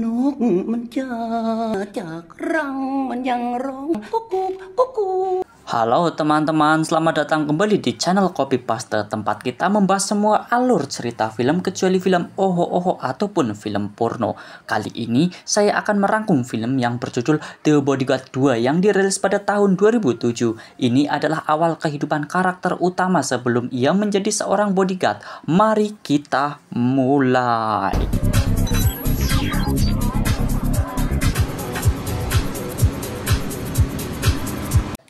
นกมันจากรังมันยังร้องกุ๊กกุ๊กกุ๊กกุ๊ก Halo teman-teman, selamat datang kembali di channel Copy Paste, tempat kita membahas semua alur cerita film kecuali film oho-oho ataupun film porno. Kali ini saya akan merangkum film yang berjudul The Bodyguard 2 yang dirilis pada tahun 2007. Ini adalah awal kehidupan karakter utama sebelum ia menjadi seorang bodyguard. Mari kita mulai.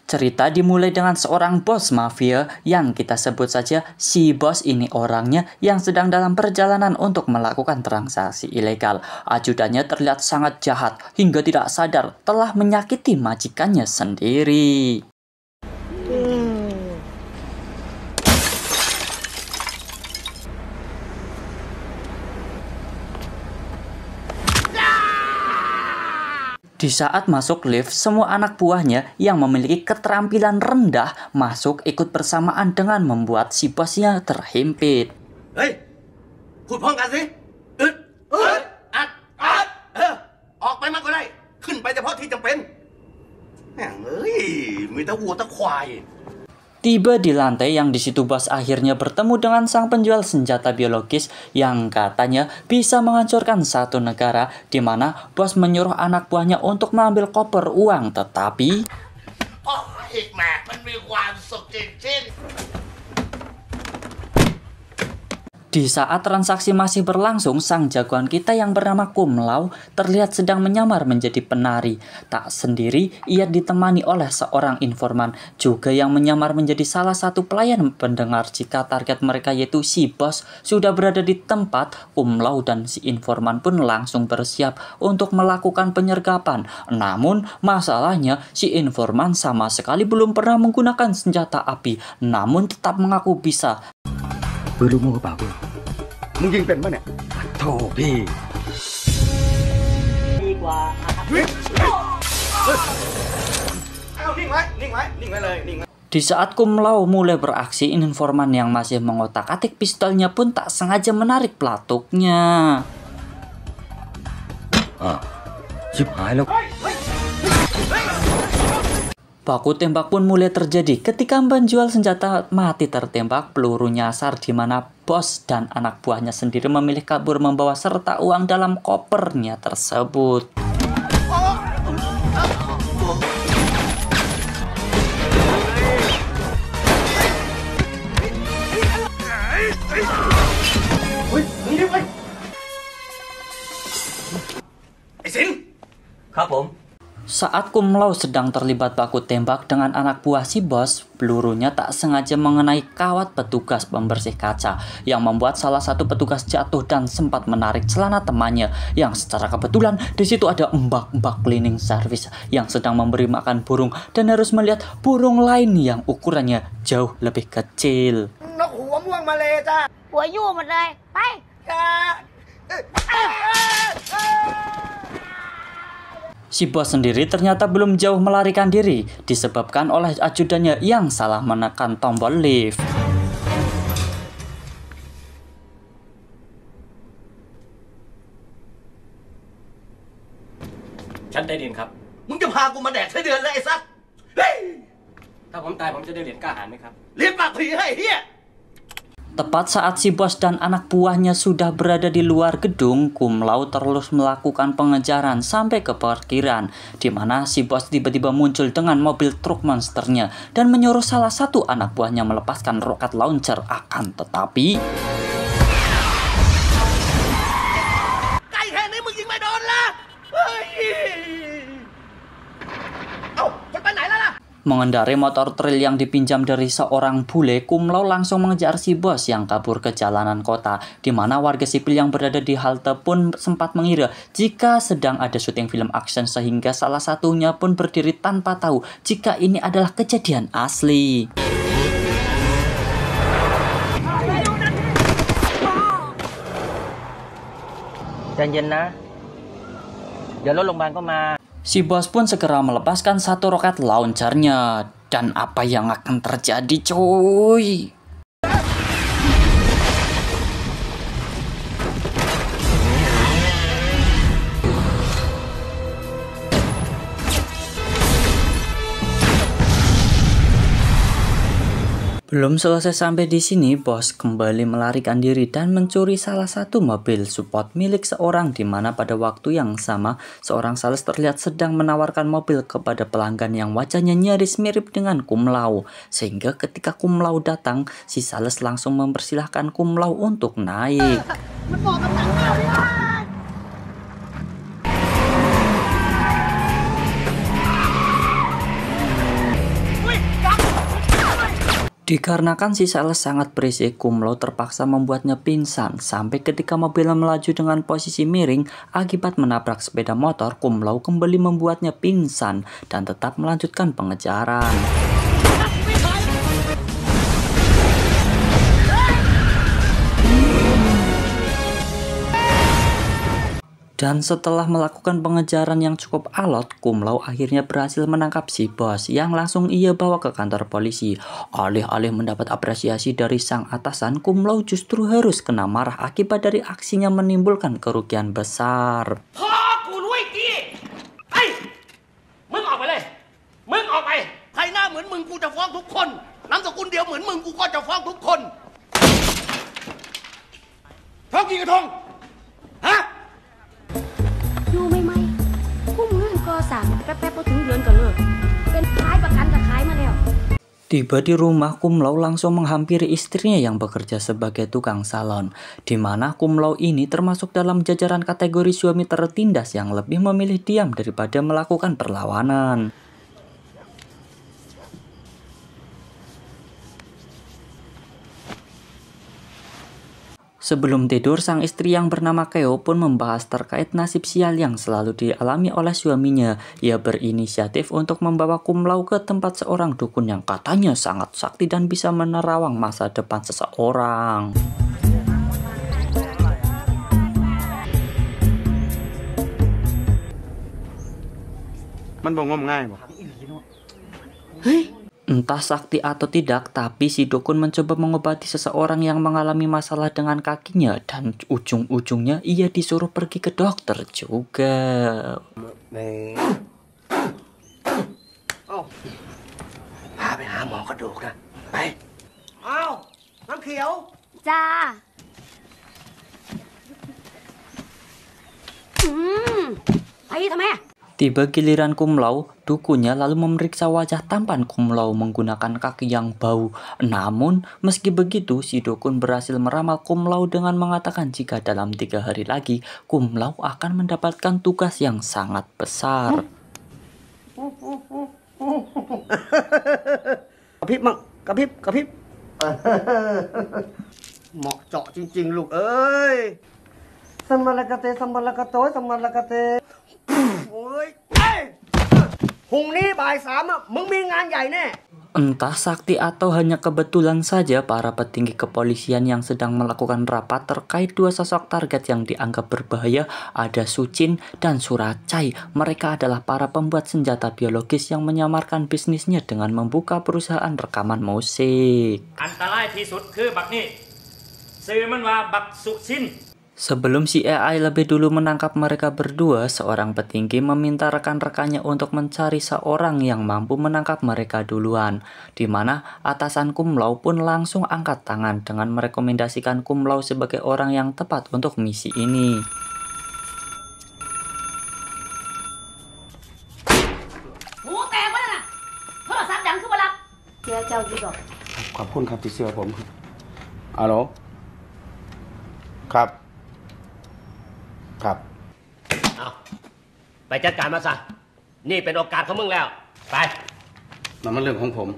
Cerita dimulai dengan seorang bos mafia yang kita sebut saja si bos ini orangnya yang sedang dalam perjalanan untuk melakukan transaksi ilegal. Ajudannya terlihat sangat jahat hingga tidak sadar telah menyakiti majikannya sendiri. Di saat masuk lift, semua anak buahnya yang memiliki keterampilan rendah masuk ikut bersamaan dengan membuat si bosnya terhimpit. Hei, พูดพร้อมกันสิออกไปมากก็ได้ขึ้นไปเฉพาะที่จำเป็นแม่งเอ้ยมีแต่วัวแต่ควาย Tiba di lantai yang di situ bos akhirnya bertemu dengan sang penjual senjata biologis yang katanya bisa menghancurkan satu negara, di mana bos menyuruh anak buahnya untuk mengambil koper uang, tetapi di saat transaksi masih berlangsung, sang jagoan kita yang bernama Kum Lao terlihat sedang menyamar menjadi penari. Tak sendiri, ia ditemani oleh seorang informan juga yang menyamar menjadi salah satu pelayan pendengar jika target mereka yaitu si bos sudah berada di tempat. Kum Lao dan si informan pun langsung bersiap untuk melakukan penyergapan. Namun masalahnya si informan sama sekali belum pernah menggunakan senjata api, namun tetap mengaku bisa. ปืนลูกโม่กระเป๋ามึงยิงเป็นปะเนี่ยโธ่พี่ดีกว่านิ่งไว้เลยนิ่งไว้ Di saat Kum Lao mulai beraksi, informan yang masih mengotak-atik pistolnya pun tak sengaja menarik pelatuknya. Baku tembak pun mulai terjadi ketika penjual senjata mati tertembak, peluru nyasar di mana bos dan anak buahnya sendiri memilih kabur membawa serta uang dalam kopernya tersebut. Saat Kum Lao sedang terlibat baku tembak dengan anak buah si bos, pelurunya tak sengaja mengenai kawat petugas pembersih kaca yang membuat salah satu petugas jatuh dan sempat menarik celana temannya yang secara kebetulan di situ ada mbak-mbak cleaning service yang sedang memberi makan burung dan harus melihat burung lain yang ukurannya jauh lebih kecil. Si bos sendiri ternyata belum jauh melarikan diri, disebabkan oleh ajudannya yang salah menekan tombol lift. Sayaได้ดินครับ มึงจะพากูมาแดกไส้เดือนเลยไอ้สัสเฮ้ย ถ้าผมตายผมจะได้เหรียญกล้าหาญไหมครับ เลี้ยงปากผีให้เฮีย Tepat saat si bos dan anak buahnya sudah berada di luar gedung, Kum Lao terus melakukan pengejaran sampai ke parkiran, di mana si bos tiba-tiba muncul dengan mobil truk monsternya dan menyuruh salah satu anak buahnya melepaskan roket launcher. Akan tetapi mengendarai motor trail yang dipinjam dari seorang bule, Kum Lao langsung mengejar si bos yang kabur ke jalanan kota, di mana warga sipil yang berada di halte pun sempat mengira jika sedang ada syuting film action sehingga salah satunya pun berdiri tanpa tahu jika ini adalah kejadian asli. Si bos pun segera melepaskan satu roket launchernya. Dan apa yang akan terjadi, cuy? Belum selesai sampai di sini, bos kembali melarikan diri dan mencuri salah satu mobil support milik seorang, di mana pada waktu yang sama seorang sales terlihat sedang menawarkan mobil kepada pelanggan yang wajahnya nyaris mirip dengan Kum Lau. Sehingga ketika Kum Lau datang, si sales langsung mempersilahkan Kum Lau untuk naik. Dikarenakan si sales sangat berisik, Kum Lau terpaksa membuatnya pingsan. Sampai ketika mobilnya melaju dengan posisi miring akibat menabrak sepeda motor, Kum Lau kembali membuatnya pingsan dan tetap melanjutkan pengejaran. Dan setelah melakukan pengejaran yang cukup alot, Kum Lau akhirnya berhasil menangkap si bos yang langsung ia bawa ke kantor polisi. Alih-alih mendapat apresiasi dari sang atasan, Kum Lau justru harus kena marah akibat dari aksinya menimbulkan kerugian besar.อยู่ใหม่ๆคุ้มเงินก่อสร้างแป๊บๆพอถึงเดือนก็เลิกเป็นขายประกันก็ขายมาแล้ว Tiba di rumah, Kum Lau langsung menghampiri istrinya yang bekerja sebagai tukang salon, di mana Kum Lau ini termasuk dalam jajaran kategori suami tertindas yang lebih memilih diam daripada melakukan perlawanan. Sebelum tidur, sang istri yang bernama Keo pun membahas terkait nasib sial yang selalu dialami oleh suaminya. Ia berinisiatif untuk membawa Kum Lau ke tempat seorang dukun yang katanya sangat sakti dan bisa menerawang masa depan seseorang. Entah sakti atau tidak, tapi si dukun mencoba mengobati seseorang yang mengalami masalah dengan kakinya, dan ujung-ujungnya ia disuruh pergi ke dokter juga.จ้าไปทำไม Tiba giliran Kum Lau, dukunnya lalu memeriksa wajah tampan Kum Lau menggunakan kaki yang bau. Namun, meski begitu, si dukun berhasil meramal Kum Lau dengan mengatakan jika dalam 3 hari lagi, Kum Lau akan mendapatkan tugas yang sangat besar. กระพริบมั่งกระพริบกระพริบ เหมาะเจาะจริงๆลูกเอ้ยสมมาลากาเตสมมาลากาโต้สมมาลากาเตโอ้ยพรุ่งนี้บ่าย 3อ่ะมึงมีงานใหญ่แน่ Entah sakti atau hanya kebetulan saja, para petinggi kepolisian yang sedang melakukan rapat terkait 2 sosok target yang dianggap berbahaya, ada Sucin dan Suracai. Mereka adalah para pembuat senjata biologis yang menyamarkan bisnisnya dengan membuka perusahaan rekaman musik. อันตรายที่สุดคือบักนี่ชื่อมันว่าบักสุชิน Sebelum si AI lebih dulu menangkap mereka berdua, seorang petinggi meminta rekan-rekannya untuk mencari seorang yang mampu menangkap mereka duluan, di mana atasan Kum Lau pun langsung angkat tangan dengan merekomendasikan Kum Lau sebagai orang yang tepat untuk misi ini. หูแตกวะน่ะโทรศัพท์ดังขึ้นมารับเจ้าเจ้าดีก่อน ขอบคุณครับที่เชื่อผมฮัลโหลครับครับ เอาไปจัดการมาซะนี่เป็นโอกาสของมึงแล้วไป มันเรื่องของผม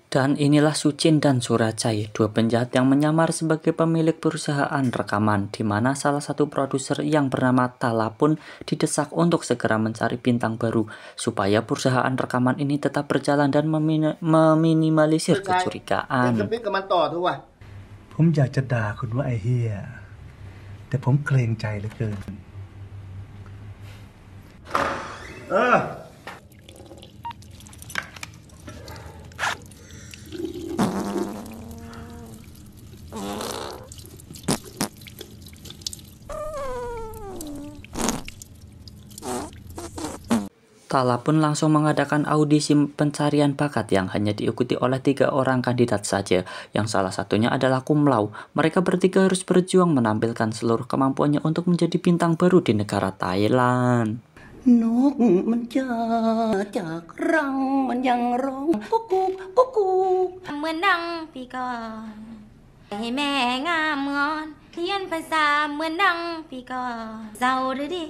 Dan inilah Sucin dan Suracai, 2 penjahat yang menyamar sebagai pemilik perusahaan rekaman, di mana salah satu produser yang bernama Tala pun didesak untuk segera mencari bintang baru, supaya perusahaan rekaman ini tetap berjalan dan meminimalisir kecurigaan. กับมันต่อทุกวัน ผมอยากจะด่าคุณว่าไอ้เฮียแต่ผมเกรงใจเหลือเกิน เ Tala pun langsung mengadakan audisi pencarian bakat yang hanya diikuti oleh 3 orang kandidat saja, yang salah satunya adalah cum laude. Mereka bertiga harus berjuang menampilkan seluruh kemampuannya untuk menjadi bintang baru di negara Thailand. นกมันจะจากรังมันยังร้องกุ๊กกุ๊กกุ๊กกุ๊ก เหมือนดังปีก่อนให้แม่งามงอนเรียนภาษาเหมือนดังปีก่อนเศร้าหรือดี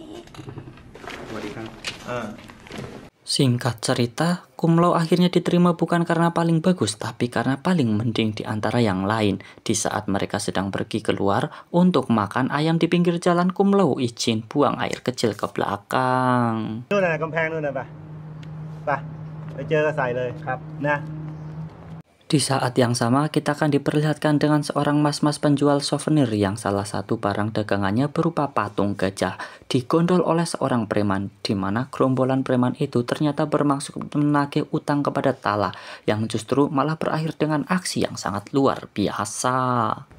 Singkat cerita, cum laude akhirnya diterima bukan karena paling bagus, tapi karena paling mending di antara yang lain. Di saat mereka sedang pergi keluar untuk makan ayam di pinggir jalan, cum laude izin buang air kecil ke belakang. นู่นน่ะกำแพงนู่นน่ะไปเจอก็ใส่เลยครับนะ Di saat yang sama, kita akan diperlihatkan dengan seorang mas-mas penjual souvenir yang salah satu barang dagangannya berupa patung gajah digondol oleh seorang preman, di mana gerombolan preman itu ternyata bermaksud menagih utang kepada Tala, yang justru malah berakhir dengan aksi yang sangat luar biasa.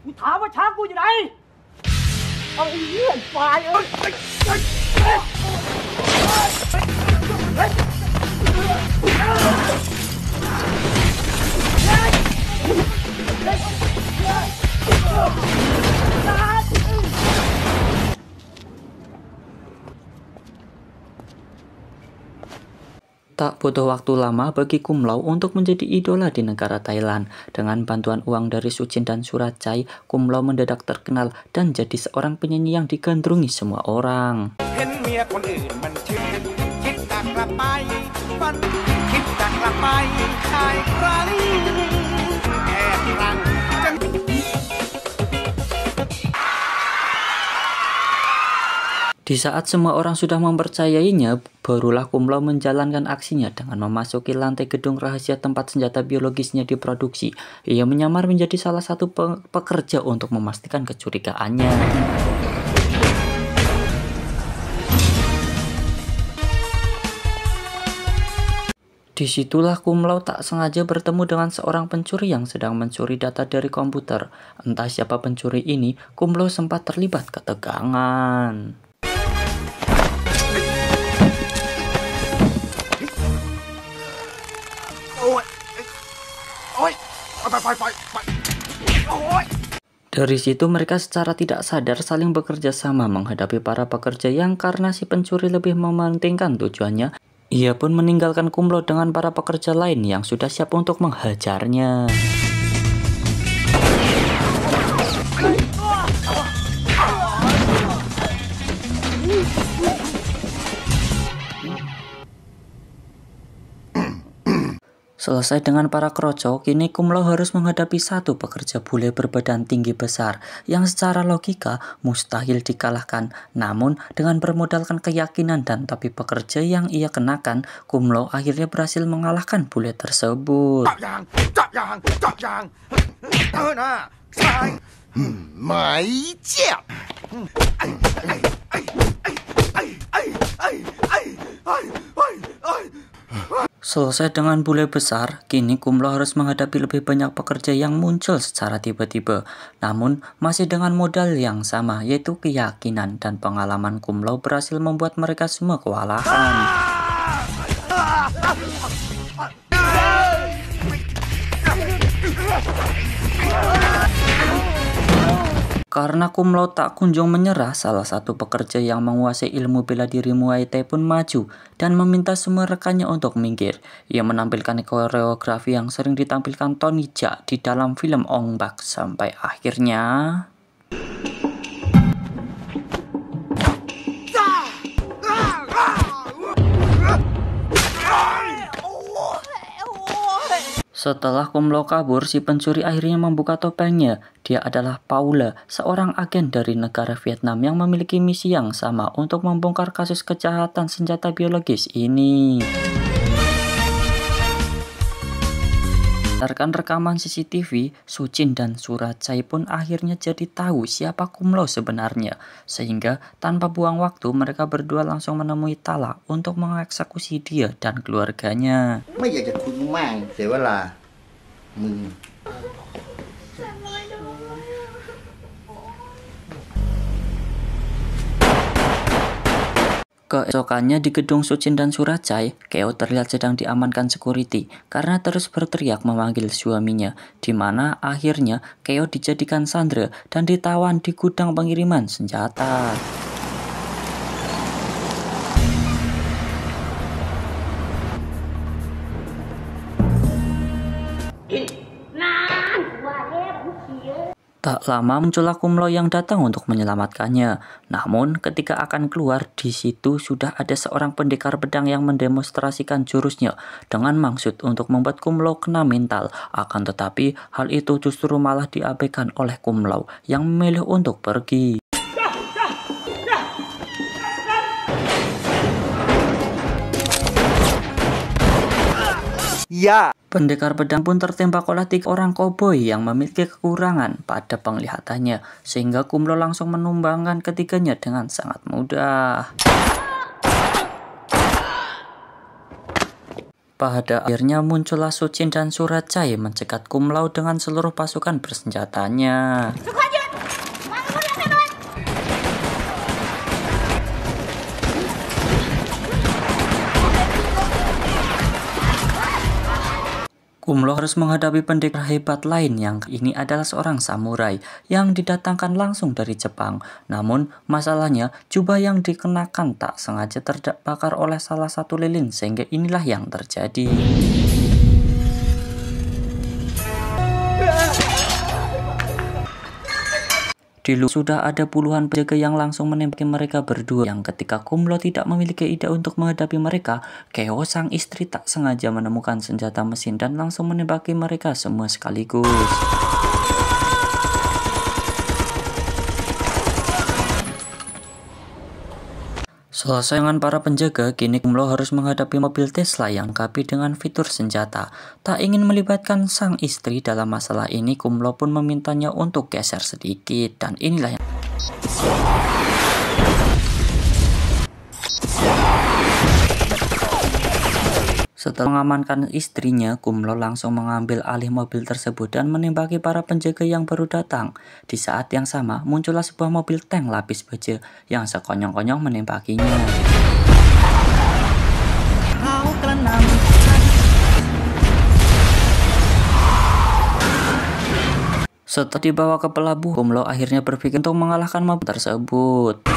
กูถามว่าช้างกูอยู่ไหนเอาไอ้เหี้ยฝ่ายเอ้ย Tak butuh waktu lama bagi cum laude untuk menjadi idola di negara Thailand. Dengan bantuan uang dari Sucin dan Surachai, cum laude mendadak terkenal dan jadi seorang penyanyi yang digandrungi semua orang. เห็นเมียคนอื่นมันชื่นคิดจะกลับไปฝันคิดจะกลับไปชายครั้งแอบรังจัง Di saat semua orang sudah mempercayainya, barulah cum laude menjalankan aksinya dengan memasuki lantai gedung rahasia tempat senjata biologisnya diproduksi. Ia menyamar menjadi salah satu pekerja untuk memastikan kecurigaannya. Disitulah cum laude tak sengaja bertemu dengan seorang pencuri yang sedang mencuri data dari komputer. Entah siapa pencuri ini, cum laude sempat terlibat ketegangan. Dari situ mereka secara tidak sadar saling bekerja sama menghadapi para pekerja yang karena si pencuri lebih mementingkan tujuannya, ia pun meninggalkan cum laude dengan para pekerja lain yang sudah siap untuk menghajarnya. Selesai dengan para kroco, kini cum laude harus menghadapi satu pekerja bule berbadan tinggi besar yang secara logika mustahil dikalahkan. Namun dengan bermodalkan keyakinan dan topi pekerja yang ia kenakan, cum laude akhirnya berhasil mengalahkan bule tersebut. 埋将。 Selesai dengan bule besar, kini cum laude harus menghadapi lebih banyak pekerja yang muncul secara tiba-tiba. Namun, masih dengan modal yang sama, yaitu keyakinan dan pengalaman, cum laude berhasil membuat mereka semua kewalahan. Karena cum laude tak kunjung menyerah, salah satu pekerja yang menguasai ilmu bela diri Muay Thai pun maju dan meminta semua rekannya untuk minggir. Ia menampilkan koreografi yang sering ditampilkan Tony Jaa di dalam film Ong Bak sampai akhirnya setelah cum laude kabur, si pencuri akhirnya membuka topengnya. Dia adalah Paula, seorang agen dari negara Vietnam yang memiliki misi yang sama untuk membongkar kasus kejahatan senjata biologis ini. Berdasarkan rekaman CCTV, Sucin dan Surachai pun akhirnya jadi tahu siapa cum laude sebenarnya. Sehingga tanpa buang waktu, mereka berdua langsung menemui Tala untuk mengeksekusi dia dan keluarganya. ไม่อยากจะคุยมากเสียเวลามึง Keesokannya di gedung Sucin dan Suracai, Keo terlihat sedang diamankan security karena terus berteriak memanggil suaminya, di mana akhirnya Keo dijadikan sandera dan ditawan di gudang pengiriman senjata. Tak lama muncullah Kum Lau yang datang untuk menyelamatkannya. Namun ketika akan keluar, di situ sudah ada seorang pendekar pedang yang mendemonstrasikan jurusnya dengan maksud untuk membuat Kum Lau kena mental. Akan tetapi hal itu justru malah diabaikan oleh Kum Lau yang memilih untuk pergi. Ya. Pendekar pedang pun tertembak oleh 3 orang koboi yang memiliki kekurangan pada penglihatannya, sehingga Kum Lau langsung menumbangkan ketiganya dengan sangat mudah. Pada akhirnya muncullah Sucin dan Suracai mencegat Kum Lau dengan seluruh pasukan bersenjatanya. Kum Lau harus menghadapi pendekar hebat lain yang ini adalah seorang samurai yang didatangkan langsung dari Jepang. Namun masalahnya jubah yang dikenakan tak sengaja terbakar oleh salah satu lilin sehingga inilah yang terjadi. Di luar sudah ada puluhan penjaga yang langsung menembaki mereka berdua, yang ketika Kum Lau tidak memiliki ide untuk menghadapi mereka, Keo sang istri tak sengaja menemukan senjata mesin dan langsung menembaki mereka semua sekaligus. Selesai dengan para penjaga, kini Kum Lau harus menghadapi mobil Tesla yang lengkap dengan fitur senjata. Tak ingin melibatkan sang istri dalam masalah ini, Kum Lau pun memintanya untuk geser sedikit, dan inilah yang setelah mengamankan istrinya, Kum Lau langsung mengambil alih mobil tersebut dan menembaki para penjaga yang baru datang. Di saat yang sama, muncullah sebuah mobil tank lapis baja yang sekonyong-konyong menembakinya. Setelah dibawa ke pelabuhan, Kum Lau akhirnya berpikir untuk mengalahkan mobil tersebut.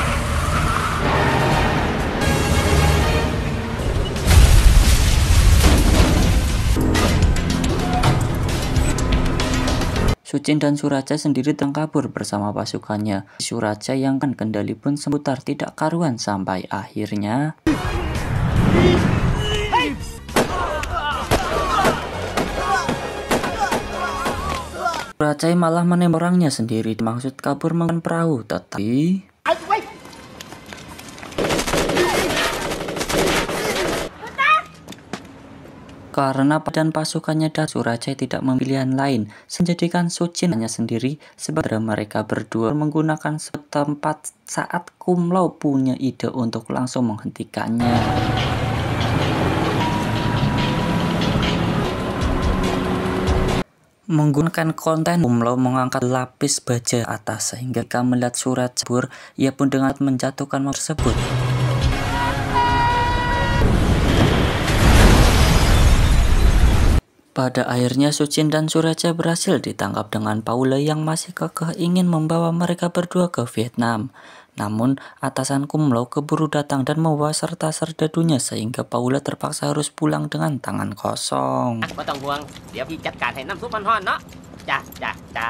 Sucin dan Suracai sendiri terkabur bersama pasukannya. Suracai yang kan kendali pun seputar tidak karuan sampai akhirnya Suracai malah menembak orangnya sendiri. Maksud kabur menggunakan perahu, tetapi karena badan pasukannya Suracai tidak memilih pilihan lain, menjadikan Sucin hanya sendiri sebagai mereka berdua menggunakan tempat saat Kum Lau punya ide untuk langsung menghentikannya. Menggunakan konten, Kum Lau mengangkat lapis baja atas sehingga jika melihat Suracai kabur, ia pun dengan menjatuhkan mobil tersebut. Pada akhirnya Sucin dan Suracai berhasil ditangkap dengan Paula yang masih kekeh ingin membawa mereka berdua ke Vietnam. Namun atasan Kum Lau keburu datang dan membawa serta serdadunya sehingga Paula terpaksa harus pulang dengan tangan kosong. Có tông Huang, diaจัดการให้น้ำซุปมันฮ้อนเนาะจ้ะจ้ะจ้ะ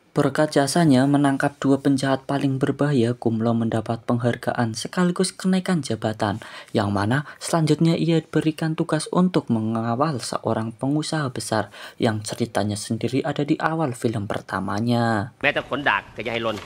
Berkat jasanya menangkap 2 penjahat paling berbahaya, Kum Lau mendapat penghargaan sekaligus kenaikan jabatan, yang mana selanjutnya ia berikan tugas untuk mengawal seorang pengusaha besar yang ceritanya sendiri ada di awal film pertamanya. แม้แต่ขนดากก็อย่าให้หล่น